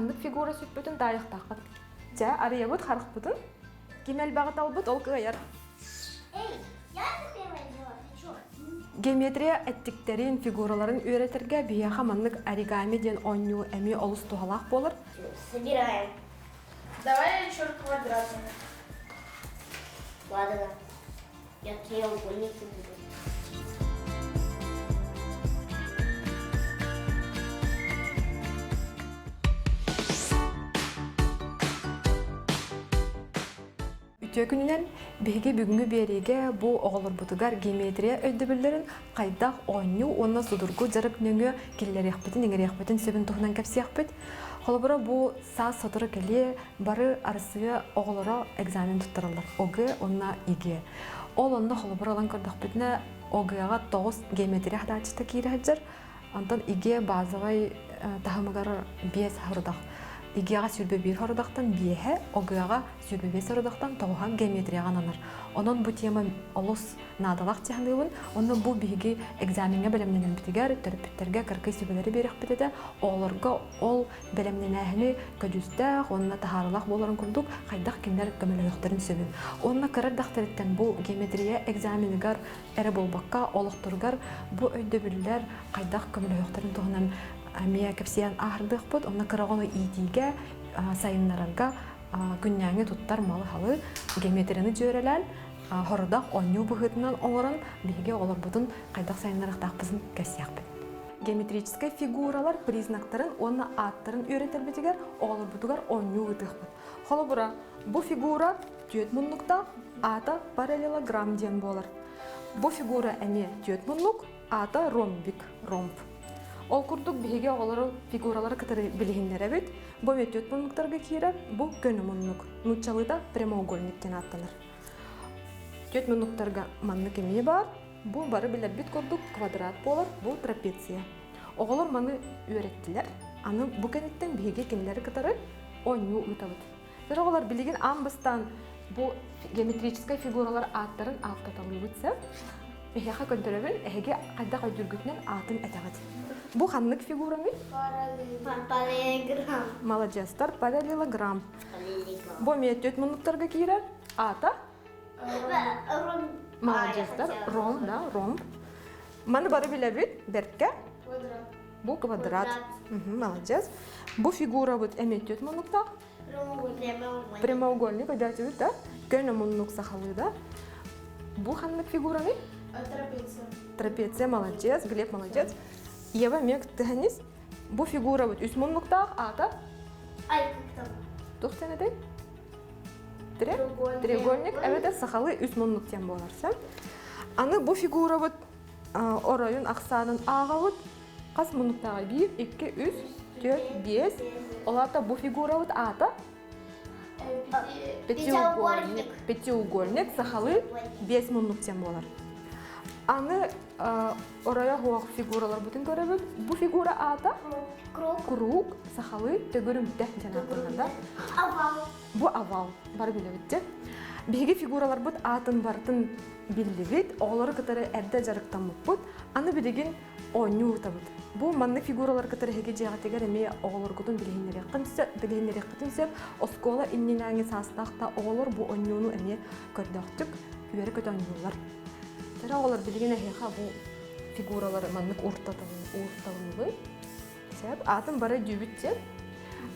ханнык фигура сүтпөтүн дайыктакыт. Жа арыябыт харыкпытын кемел багыт албыт ол кыяр. Геометрия эттиктерин, фигураларын үйрөтерге бия хаманнык оригами ден онню эми олус тухалак болор. Собираем. Давай еще квадратный. Ладно. Я треугольник буду. Үтөкүнүнен беги бүгүнгү бериге бу оголорбутугар геометрия өйдөбүллөрүн кайдак онню онна судургу жарык нөңө киллерехпетин эңерехпетин сөбүн тухунан кепсиякпет. Холобура бу са сотуру келе бары арысыга оголоро экзамен туттаралар. Огэ онна иге. Ол онна холобура алан көрдөкпетине огага 9 геометрия хадачта кирэжер. Антон иге базовый тахымагар 5 хардах. Игега сүрбө бир хордактан биэхэ, огыга сүрбө бес хордактан тоған геометрияга ананар. Онон бу тема олус надалак чахындыбын, онон бу биги экзаменге белемненен битигер, төрөпүттерге кыркый сүбөлөрү берек битеде, олорго ол белемненехини көдүстө, онна тахарылак болорун курдук, кайдак киндер көмөлөктөрүн сөбүн. Онна кырар дактарыттан бу геометрия экзаменигер эре болбакка олоктургар бу өйдөбүллер кайдак көмөлөктөрүн тугунан Амия кепсиян ахырдық бұд, онна қырағылы идиге сайынларарға күнняңы туттар малы халы геометрияны жөрелән, хордақ оню бұғытынан оңырын бейге олар бұдын қайдақ сайынларықтақ бізін кәсияқ бід. Геометрический фигуралар признактарын, онна аттарын үйретер бетігер, олар бұдығар оню ұтық бұд. Холы бұра, бұ фигура түйет мұнлықта ата параллелограмм ден болар. Бұ фигура әме түйет мұнлық, ата ромбик, ромб. Ол курдук биһиге оголору фигуралары кытары билигиннере бит. Бу метод мунуктарга кире, бу көнү мунук. Нучалыда прямоугольник тен аттанар. Төт мунуктарга маннык эмие бар. Бу бары биле бит курдук квадрат болар, бу трапеция. Оголор маны үйреттилер. Аны бу кенеттен биһиге кинилери кытары оню утабыт. Бир оголор билигин амбыстан бу геометрический фигуралар аттарын автоталыбытса, биһига көндөрөбүн эге кайда көйдүргүтнен атын этагат. Бу ханнык фигураны? Параллелограмм. Молодецтар, параллелограмм. Бу метод мунуктарга кире, ата? Молодецтар, ромб, да, ромб. Маны бары билебит, берке? Квадрат. Бу квадрат. Молодец. Бу фигура вот метод мунукта? Прямоугольник, өйдәтүбит, да? Көнө мунук сахалы, да? Бу ханнык фигураны? Трапеция. Трапеция, молодец, Глеб, молодец. Ева мек тәһәнис. Бу фигура вот үс мунуктак ата. Ай, как там? Тухтенедей? Треугольник. Треугольник. Evet, сахалы үс мунук тем боларса. Аны бу фигура вот оройун аксанын ага вот кас мунуктагы 1, 2, 3, 4, 5. Оларда бу фигура вот ата. Пятиугольник. Пятиугольник сахалы 5 мунук тем болар. Аны орая хуак фигуралар бүтүн көрөбүт. Бу фигура ата Круг. круг сахалы төгөрүмдө жанагында. Овал. Бу овал бар билебитте. Биги фигуралар бут атын бартын билдибит, олары кытары эрде жарыктан бут. Аны билеген оню табыт. Бу манны фигуралар кытары хеге жагатыгар эме оголоргутун билгендери кытынсып, оскола инненаңы састакта оголор бу онюну эме көрдөктүк, үйөрө көтөнүлөр. Тера оголор билгене хеха бу фигуралар маннык урталынды. Себеп атын бары дүбүтте.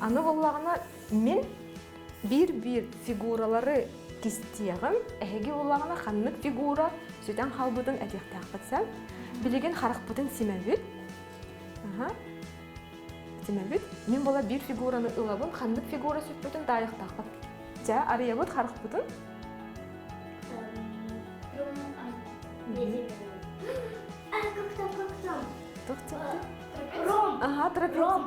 Аны боллагына мен бир фигуралары кистиягым, эге боллагына ханнык фигура сөтен халбытын этектак битсем, билеген харакпытын симебит. Симебит. Мен бола бир фигураны ылабын, ханнык фигура сөтпөтүн дайыктак бит. Жа арыябыт харакпытын. Как там? Ром. Ага, трапеция.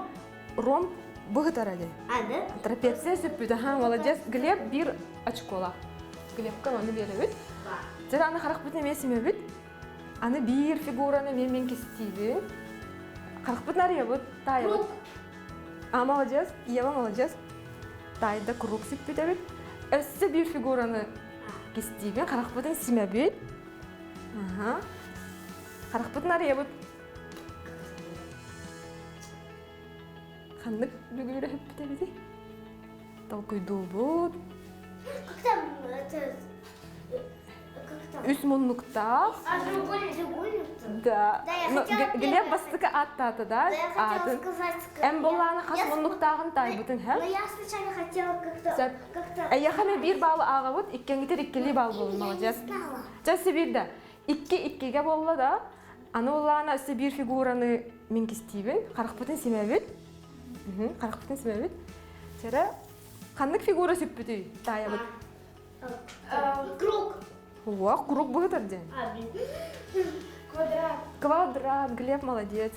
Ром быгытарады. Да? Трапеция сөтпөтүн. Ага, молодец. Глеб бир очкола. Глебка аны беребит. Жара аны харакпытын эме симебит. Аны бир фигураны мен кистиби. Харакпытын арыябыт тайыбыт. Молодец. Ева молодец. Тайда круг сөтпөтөбүт. Өссө бир фигураны кистиби. Харакпытын симебит. Ага. Харакпытын арыябыт. Ханнык бүгүрө хөппүтебити. Толкуйдуубут. Как там это... Как там? Үс муннуктаах. Треугольник-то? Да. Да, я Ну, хотела Глеб первое бастыка аттаты да. Да, я хотела атын. сказать... Эм болланы хас Я- муннуктаагын тайбытын, Но хэ? я случайно хотела как-то... Сөп. Как-то... Эйяхаме бир балы ағабыт, иккенгитер иккели бал болу, Я не молодец. знала. Жасы бирде. Икке болла да. Аны оллаана өсі бир фигураны мен кистибин, қарақпытын семебит. Қарақпытын семебит. Жара, қандық фигура сөппіті, таябыт. Круг. Уақ, круг бұғытырден. Блин. Квадрат. Квадрат, Глеб молодец.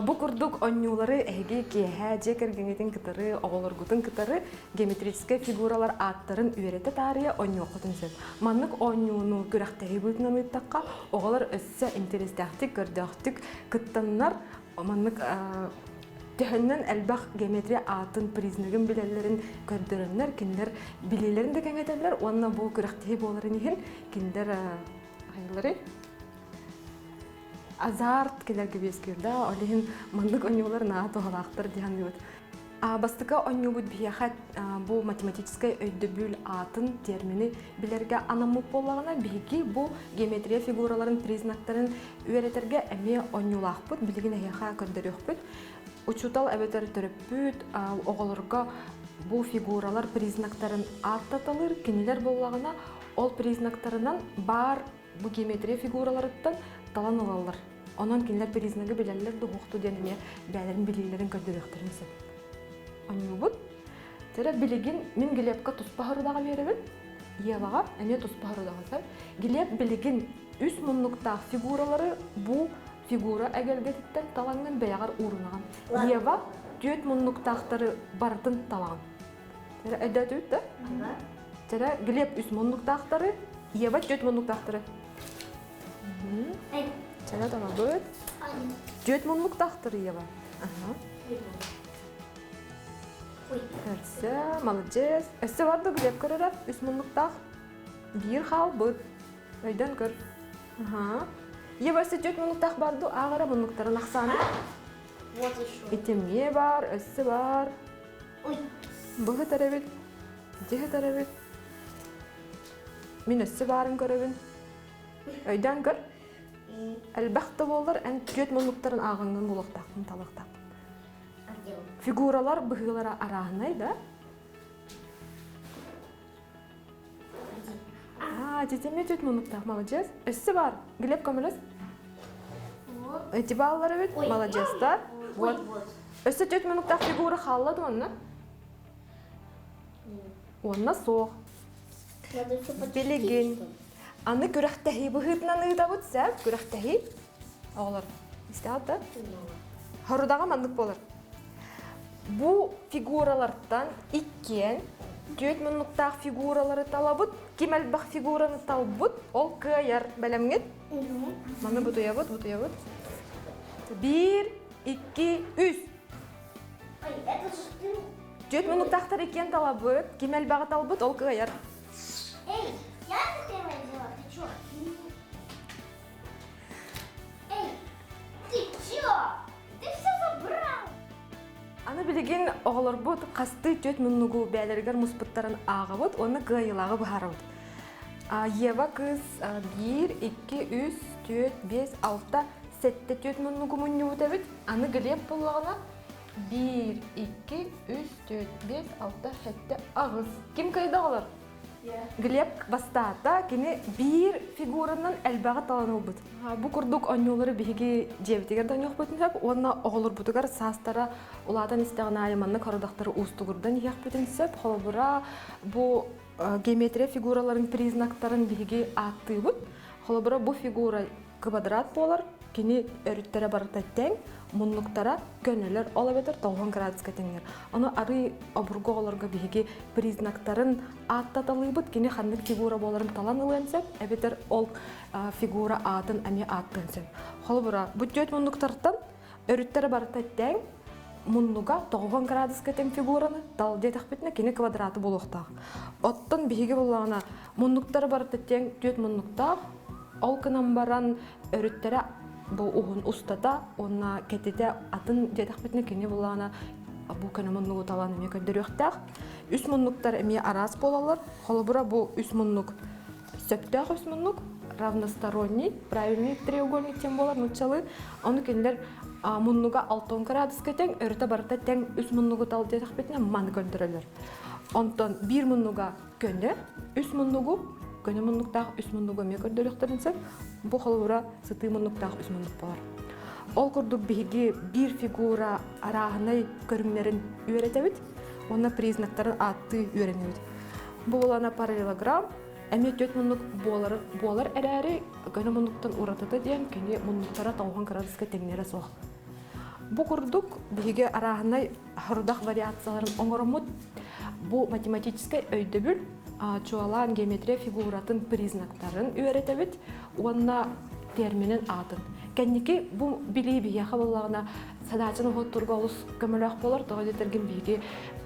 Бу курдук оннюлары эге кеһә жекергеңетин кытары, оголоргутун кытары геометрический фигуралар аттарын үйрете тарыя оннюкутун сөп. Маннык оннюну күрәхтәһи бүтнән ыттакка, оголор өссә интерестәхтик, көрдәхтик кыттаннар маннык төһөннән әлбәх геометрия атын признагын биләләрен көрдөрөннәр, киндер билеләрен дә кәңәтәләр, онна бу күрәхтәһи боларын иһин киндер айлары азарт келерге бескерда, олehen мандык оннюлар на тогалактыр дигән ют. Бастыка онню бут бияхат бу математическая өйдөбүл атын термини билерге анамык боллагына биги бу геометрия фигураларын признактарын үйрәтергә әме оннюлахпыт билеген яха көндөрөхпүт. Учутал әбетер төрөппүт, оголорга бу фигуралар признактарын аттаталыр, кинилер боллагына ол признактарынан бар бу геометрия фигураларыттан талан алалар. Онан кинилер признагы биләләр духукту денеме бәләрен билеләрен көндөрөхтөрүн сөп. Оннубут. Тера билеген мен Глебка туспахырдага беребин. Евага әме туспахырдага сөп. Глеб билеген үс муннуктаг фигуралары бу фигура әгелгеттен таланган бәягар урынаган. Ева төт муннуктагтары бардын талаган. Тера әдәтүт да? Тера Глеб үс муннуктагтары, Ева төт муннуктагтары. Тера табабыт. Төт муннуктагтары Ева. Ой. Көрсө, молодец. Өсі барды Глеб көрірі, үс муннуктаг. Бир хал бұд. Өйден көр. Ева өсі төт муннуктаг барды, ағара муннуктарын ақсаны. Вот еще. Итемге бар, өсі бар. Ой. Бұғы тәребет, дегі тәребет. Мен өсі барын көребін. Өйден көр. Әлбәқті болар, ән төт муннуктарын ағыңын болуқтақын талықтақ. Фигуралар бұғылара арағынай, да? Жетеме төт муннуктақ, молодец. Өсі бар, Глеб көміліз. Өті балалары бет, молодец, да? Вот. Өсі төт муннуктақ фигура қалады онна. Онна соқ. Билеген. Аны көрәқтәхи бұғытынан ұйда бұд, сәп, көрәқтәхи. Оғылар, істеғат, да? Хорудаға мандық болар. Бу фигуралардан иккен, төт муннуктаг фигуралары талабыт, кемелбах фигураны талбыт, ол кыяр бәлемгет. Маны бут уябыт, бут уябыт. 1, 2, 3. Ой, это же ты... Төт муннуктагтар иккен талабыт, кемелбагы талбыт, ол кыяр. Эй, я это первое делала, ты чё? Эй, ты чё? Ты все забрал! Аны билеген оғылар бұд, қасты төт муннугу бәлергер мұспыттарын ағыбыт, оны кыйылағы бұхарабыт. Ева кыз 1, 2, 3, 4, 5, 6, 7 төт муннугу мұнны өтәбіт. Аны Глеб болағына 1, 2, 3, 4, 5, 6, 7 ағыз. Кім кайда олар? Глеб бастаата кені бір фигуранан әлбәғы таланыл бұд. Бұ күрдік оннюлары бігі жебітегерді оннюқ бұтын сөп, онна оғылыр бұтығар састара ұладан істіғін айманны қарудақтары ұстығырдан еқ бұтын сөп, қолыбыра бұ геометрия фигураларын признактарын бігі атты бұд. Қолыбыра бұ фигура квадрат болар, кені өріттері барытаттен, мұнлықтара көнелер олабетер 90 градусқа теңер. Оны ары обырғы оларға бігі признактарын аттаталы бұд, кені қандық фигура боларын талан ұлын сөп, әбетер ол фигура атын әме аттын сөп. Қолыбыра, бұд төт мұнлықтардан өріттері барытаттен, мұнлыға 90 градусқа тең фигураны дал детақ бетіне кені квадраты болуқтақ. Оттан бігі болағына мұнлықтары барытаттен төт мұнлықтақ, ол кынан баран өріттері бұл уғын ұстата, онна кәтеде атын жетақ бетіне кені болағына бу көне муннугу талан эме көндөрүктак. Үс муннуктар эме арас болалар. Холобура бу үс муннук сөптөк үс муннук равносторонний, правильный треугольник тем болар нучалы. Аны кендер муннуга 6 градуска тең, өртө барыта тең үс муннугу тал дедик бетине ман көндөрөлөр. Онтон бир муннуга көндө, үс муннугу көне муннуктагы үс муннугу эме көндөрүктөрүнсөп, бу холобура сыты муннуктагы үс муннук болар. Ол курдук биги бир фигура арагынай көрүңнөрүн үйрөтөбүт, оны признактарын атты үйрөнөбүт. Бу болана параллелограмм, эми 4 муннук болар эрәри көне муннуктан уратыды дигән көне муннуктара 90 градуска теңнәре сох. Бу курдук биги арагынай хордак вариацияларын оңоромут. Бу математический өйдөбүл чуалан геометрия фигуратын признактарын үйрөтөбүт, онна терминин атын. Кенники бу били бияха боллагына садачын хоттурга олус көмөлөк болор, тога терген биги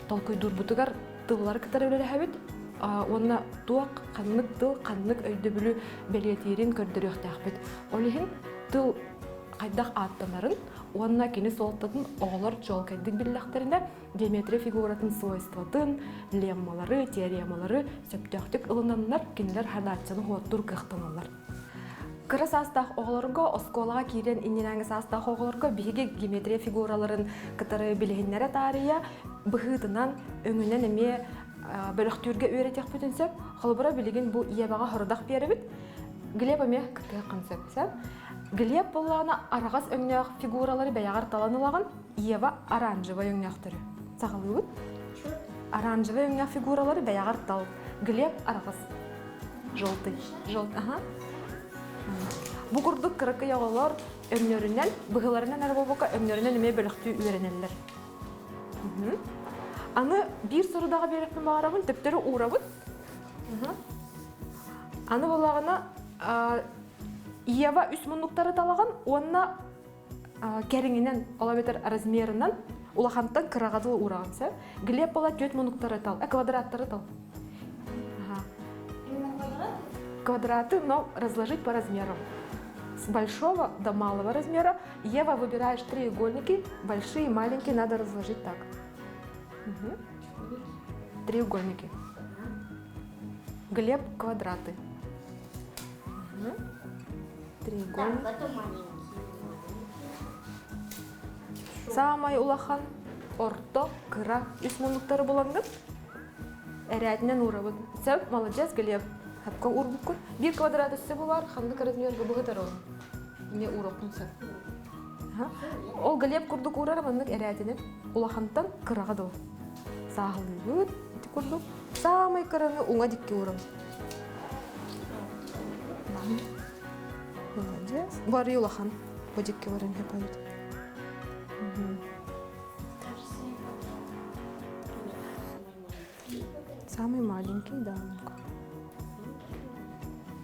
толкой дурбутугар тыллар кытар өлелөһөбүт. Онна туак каннык тыл каннык өйдөбүлү белетирин көрдөрөктәкбит. Олихин тыл кайдак аттанарын онна кини солтатын оголор жол кайдык биллахтарында геометрия фигуратын свойстватын, леммалары, теоремалары сөптөктүк ылынаннар кинилер хадачаны хоттур кыктаналар. Кыра састах оголорго осколага кирен инненаңы састах оголорго биги геометрия фигураларын кытары билигиннере тария быхытынан өңүнөн эме бөлөктүргө үйрөтөк бүтүнсөп, холбора билигин бу иябага хордак беребит. Глеб эме кытык концепция. Глеб боллагына арагас өңнөк фигуралары баягар таланылаган, ияба оранжевый өңнөктөрү. Сагалыбыт. Оранжевый өңнөк фигуралары баягар тал. Глеб арагас желтый. Ага. Бу курдук кыракы яголор өңнөрүнөн, быгыларынан арабобока өңнөрүнөн эме бөлөктү үйрөнелер. Аны бир сорудага бериптин багарабын, төптөрү урабыт. Аны боллагына ияба үс муннуктары талаган, онна кериңинен, ола бетер размерынан, улахантан кырагадыл ураганса. Глеб бола 4 муннуктары тал, квадраттары тал. Квадраты, но разложить по размерам. С большого до малого размера. Ева, выбираешь треугольники, большие и маленькие надо разложить так. Треугольники. Глеб квадраты. Треугольник. Так, потом маленький. Самай улахан орто кыра үс муннуктары булаңдып. Эрәтинен урабын. Сәп, молодец, Глеб. Хапка урбуккун. Бир квадрат өссө булар, хандык размерге бугытар ол. Не урокунса. Ол Глеб курдук урар, мандык эрәтинен улахантан кырагадыл. Сағылыбыт, курдук. Самай кыраны уңа дикке урам. Молодец. Бары улахан. Бодикке урам хепайт. Самый маленький, да.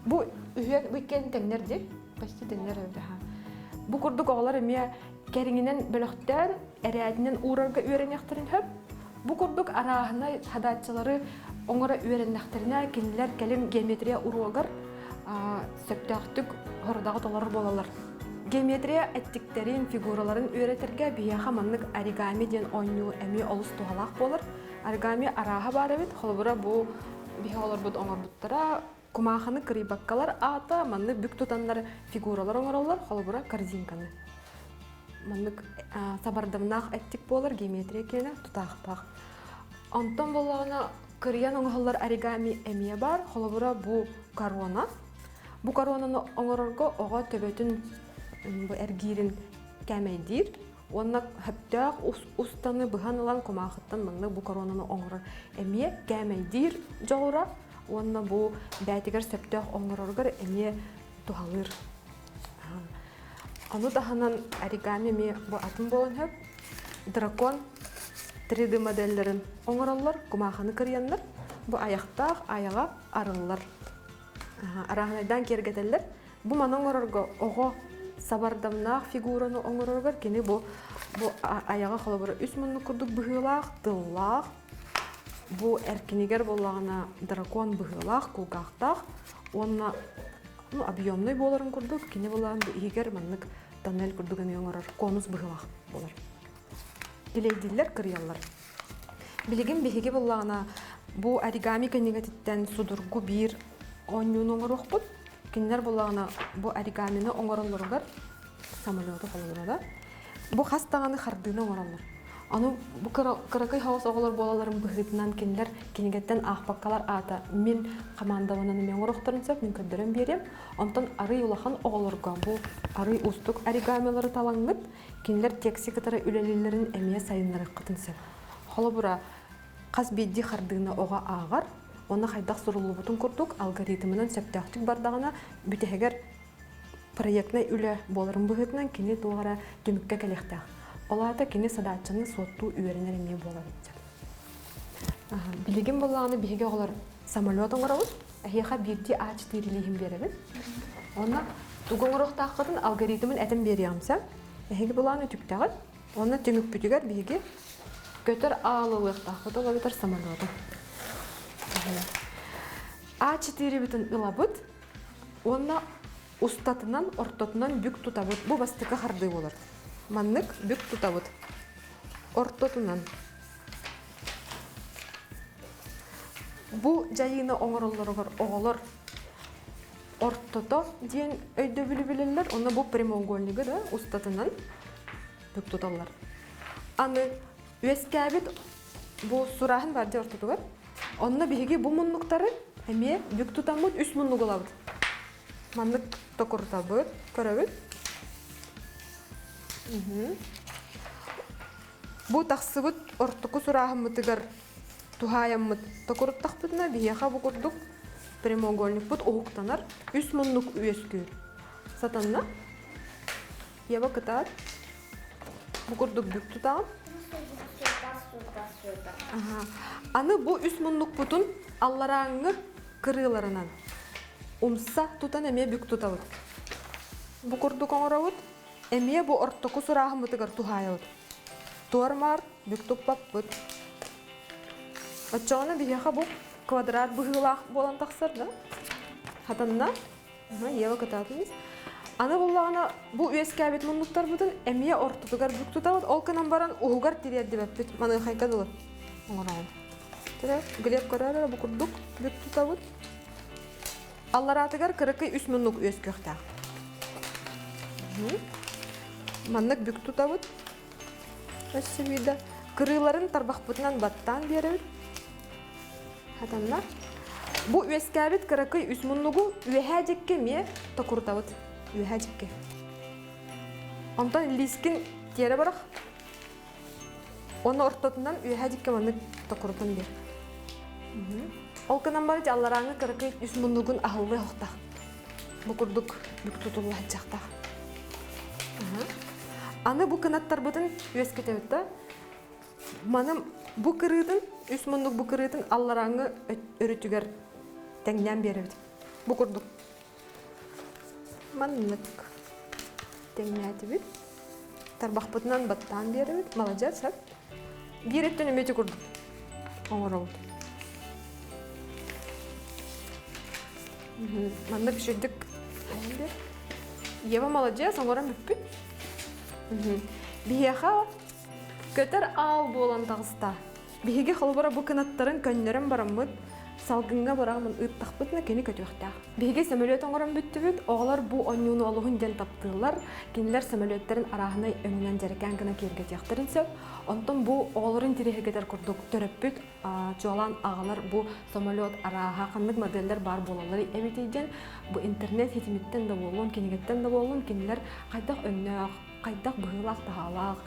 Бу үйкен теңнер де, почти теңнер өйді. Бу курдук оғалар эме кериңинен бөлөктен, әрәдінен урарга үйренектерін хөп. Бу курдук арағына хадатчылары оңыра үйренектеріне кенілер келін геометрия уруагар сөптөктүк хордағы толары болалар. Геометрия әттіктерін, фигураларын үйретерге бияха маннык оригами ден ойну әме олыс туғалақ болар. Оригами араға бары бит, холбура бу бия олар бұд оңар бұттара, кумаханы кырыбаккалар ата, манны бүк тутанлар фигуралар оңаралар, холбура корзинканы. Маннык сабардамнақ әттік болар, геометрия келі тутақпақ. Онтон болағына кырыян оңғалар оригами әме бар, холбура бу корона. Бу коронаны оңарарга оға төбөтін әргерін кәмейдір. Онна хөптәк устаны бұғанылан комақыттан маңны бу коронаны оңырар. Әме кәмейдір жоғыра. Онна бу бәтігер сөптәк оңырарғыр әме туғалыр. Аны таханан оригами ме бу атын болын хөп. Дракон 3D модельлерін оңыралар, комақаны кірянлар. Бу аяқтақ аяға арылар. Арағынайдан кергетелер. Бу маны оңырарға оға сабардамнақ фигураны оңырарғар кені бу аяға қолы үс мұнны күрдік бұғылақ, тыллақ. Бу әркенегер болағына дракон бұғылақ, күлгақтақ. Онына объемный боларын күрдік, кені болағын егер мұннық тоннель күрдік әме оңырар, конус бұғылақ болар. Дилейдиллер кырыяллар. Билигин биһиги буллаана бу оригами кенигетиттен судургу бир оннюн оңорохпут. Кинлер буллаана бу оригамины оңороллоргар самолёты холлорда. Бу хастаганы хардыны оңороллор. Аны бу кыракай хаос оголор болаларын быһытынан кинлер кинигеттен ахпаккалар ата мен командаванын мен оңорохторун сөп мен көдөрөн берем. Онтон ары улахан оголорга бу ары устук оригамилары талаңгыт кинлер текси кытары үлелилерин эмие сайыннары кытынсы. Холобура каз бидди хардыны ога агар, оны хайдак сурулубутун курдук алгоритминен сөптөктүк бардагына бүтегер проектный үле боларын быһытынан кини тугара төмүккө келехтак. Оларда кини садачыны соттуу үйренер эмие болар экен. Билигин булланы биге олар самолет оңорабыз, эхиха бирди А4 лихим беребиз. Онна тугоңорохтаккытын алгоритмин этен бериямса, эхиги буланы түктөгөт. Онна төмүк бүтүгөр биге көтөр аалылыктакыты көтөр самолет. А4 бүтүн ылабыт. Онна устатынан, ортотунан бүк тутабыт. Бу бастыкка харды болар. Маннык бүк тутабыт. Ортотунан. Бу жайыны оңороллоргор оголор. Ортото диен өйдө билибилелер. Онна бу прямоугольниги да устатынан бүк туталлар. Аны үескәбит бу сурахын бар де ортотугар. Онна биһиги бу муннуктары эме бүк тутамыт 3 муннук болабыт. Маннык токуртабыт, көрөбүт. Бу тахсыбыт ортоку сурахымытыгар тухаяммыт токуруттахпытына бияха бу курдук прямоугольник бут оуктанар 3 муннук үескүр. Сатанна еба кытар бу курдук бүк тутам. Аны бу 3 муннук бутун аллараңы кырыларынан умса тутан эме бүк тутабыт. Бу курдук оңоробут. Эмие бу ортоку сурахымытыгар тухаябыт. Туармар бүк туппаппыт. Очоғына бияха бу квадрат быһылах болан тахсар да. Хатанна ева кытатымыз. Аны буллагана бу үескәбит муннуктар бутун эмие ортотугар бүк тутабыт. Ол кынан баран угугар тирет дебеппит. Маны хайкадылы. Оңорауын. Тире глеб көрәлер бу курдук бүк тутабыт. Алларатыгар кырыкы 3 муннук үескөктак. Маннык бүк тутабыт. Өссүбүйдө кырыларын тарбахпытынан баттан беребит. Хатанна бу үескәбит кырыкы 3 муннугу үһәҗекке ме токуртабыт. Үһәҗекке. Онтон лискин тере барак. Оны ортотунан үһәҗекке маннык токуртан бер. Ол кынан бары аллараңы кырыкы 3 муннугун ахыллы хоктак. Бу курдук бүк тутулла жактак. Аны бу канаттар бутын үескетебит да. Маным бу кырытын 3 муннук бу кырытын аллараңы өрүтүгөр теңнен беребит. Бу курдук. Маннык теңнетибит. Тарбахпытынан баттан беребит. Молодец, а? Биреттен үмөтү курдук. Оңоробут. Маннык шүддүк. Ева молодец, оңорам бүппүт. Бияха көтөр ал болан тагыста. Биге холбора бу канаттарын көннөрөн бараммыт, салгынга барамын ыттакпытна кени көтөктак. Биге самолет оңорон бүттүбүт, оголор бу оннуну алугун ден таптылар. Кинлер самолеттерин арахына өңүнөн жеркен гына керге тяктырынсы. Онтон бу оголорун тирехегетер курдук төрөппүт, жолан агалар бу самолет араха кандык модельдер бар болалары эбитейден бу интернет хитимиттен да болгон, кенигеттен да болгон кинлер кайдак өннөк, кайдак быгылак тагалак,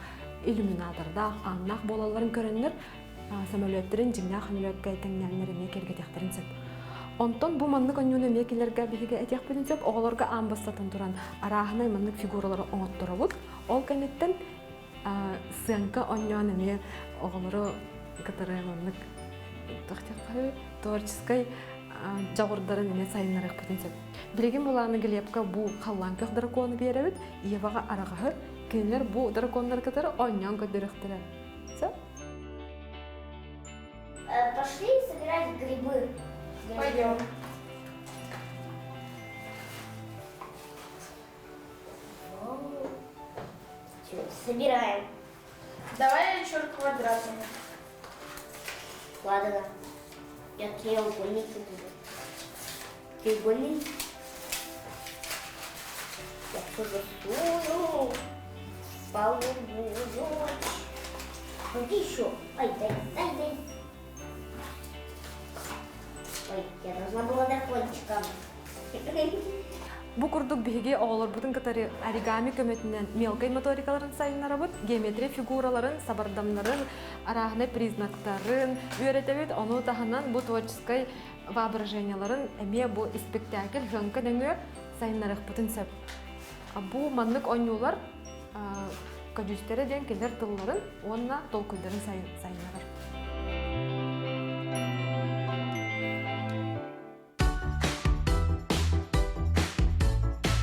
иллюминатордак, аннак болаларын көрөннөр. Самолеттерин жигнах самолетке теңнәннәрене керге тяктырынсы. Онтон бу маннык оннуны мекелерге биге этек билинсеп, оголорга амбастан туран арахына маннык фигуралары оңотторобут. Ол кенеттен сыянка оннуны ме оголору катары маннык тохтякары творческой жагырдарын эме сайыннарык билинсеп. Билеген буланы Глебка бу халланкык драконы беребит, Евага арагы кинлер бу драконнар катары оннан көдөрөктөрө. Всё? Пошли собирать грибы. Пойдем. Собираем. Давай еще квадратом. Квадрат. Я треугольники буду. Треугольник. Я все засую. Полугодочек. Ну где еще? Ай, дай. Ой, я должна была до кончика. Бу курдук биһиги оҕолорбутун кытары оригами көмөтүнөн мелкой моторикаларын сайыннарабыт, геометрия фигураларын, сабардамнарын, арахны признактарын үйрөтөбүт. Ону тахынан бу творческой воображенияларын эме бу спектакль жонка дөңө сайыннарыхпытын сөп. Бу маннык ойнулар кадюстере ден келер тылларын онна толкуйдарын сайыннарар.